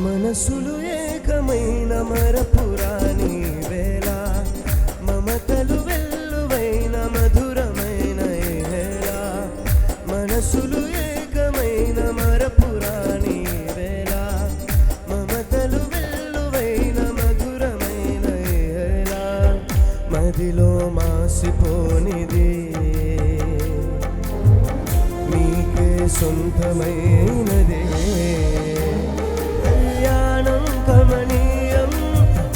మనసులు ఏకమైన మరపురాని వేళ మమతలు వెల్లువైన మధురమైన వేళ మనసులు ఏకమైన మరపురాని వేళ మమతలు వెల్లువైన మధురమైన వేళ మదిలో మాసిపోనిది నీకే సొంతమైనదే కమనీయం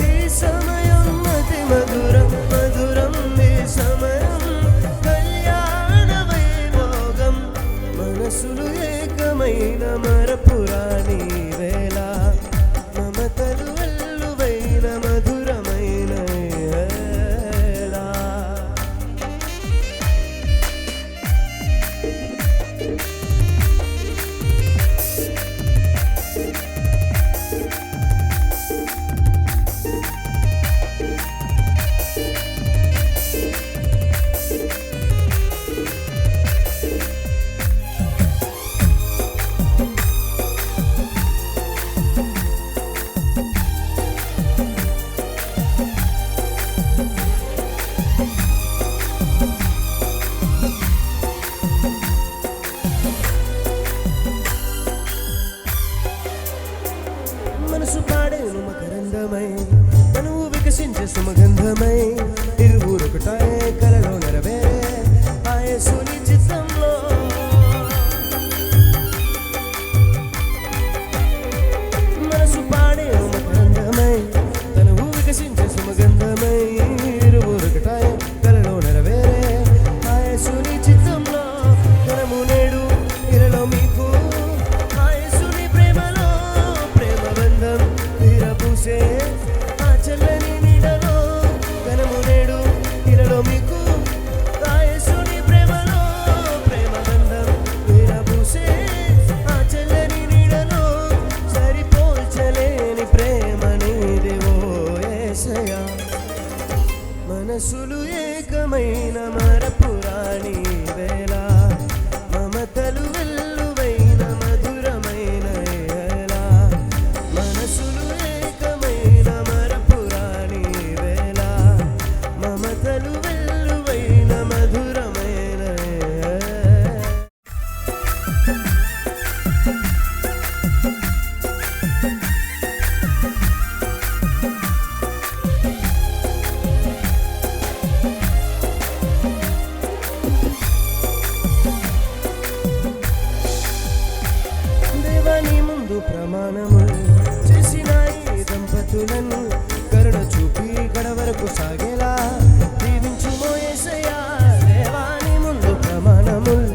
ఈ సమయం అతి మధురం మధురం ఈ సమయం కళ్యాణ వైభోగం మనసులు ఏకమైన మరపురాని వేళ మమతలు వెల్లువైన మధురమైన వేళ మనసు పాడేను మకరందమై తనువు వికసించే సుమగంధమై ఇరువురొకటాయ కలలో నెరవేరే ఆయసుని చిత్తంలో మనసు పాడేను మకరందమై తనువు వికసించే సుమగంధమై ఇరువురొకటాయ కలలో నెరవేరే ఆయసుని చిత్తంలో కనము నేడు ఇరలో మీకు ఆ చల్లని నీడలో కనము నేడు ఇరలో మీకు ఆయసుని ప్రేమలో ప్రేమబంధం విరబూసే ఆ చల్లని నీడలో సరిపోల్చలేని ప్రేమ నీదేవో యేసయ్యా మనసులు ఏకమైన మరపురాని వేళ మమతలు వెల్లువైన మధురమైన వేళ మనసులు వెల్లువైన మధురమైన దేవాని ముందు ప్రమాణములు చేసిన ఈ దంపతులను కరుణ చూపి గడ వరకు సాగేలా దీవించుమో యేసయ్యా దేవాని ముందు ప్రమాణములు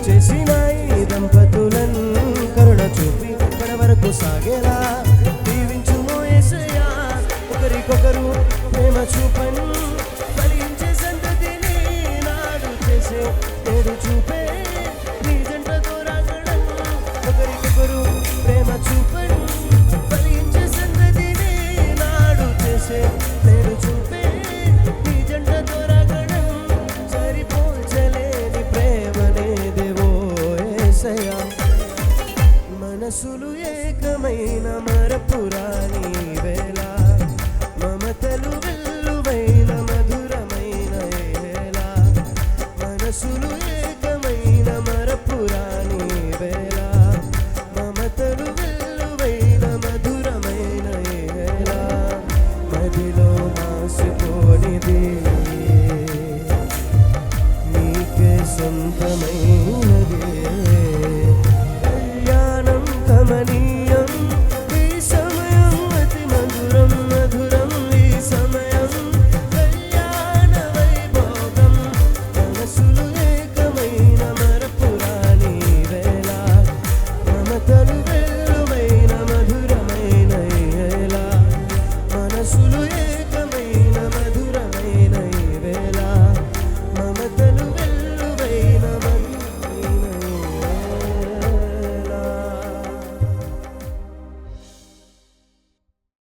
చేసిన ఈ దంపతులను కరుణ చూపి గడ వరకు సాగేలా దీవించుమో యేసయ్యా ఒకరికొకరు ప్రేమ చూపను ఫలించే సంతతిని నాడు చేసే నేడు చూపే నీ జంటతో రాగడం ఒకరికొకరు ప్రేమ చూపను ఫలించే సంతతిని నాడు చేసే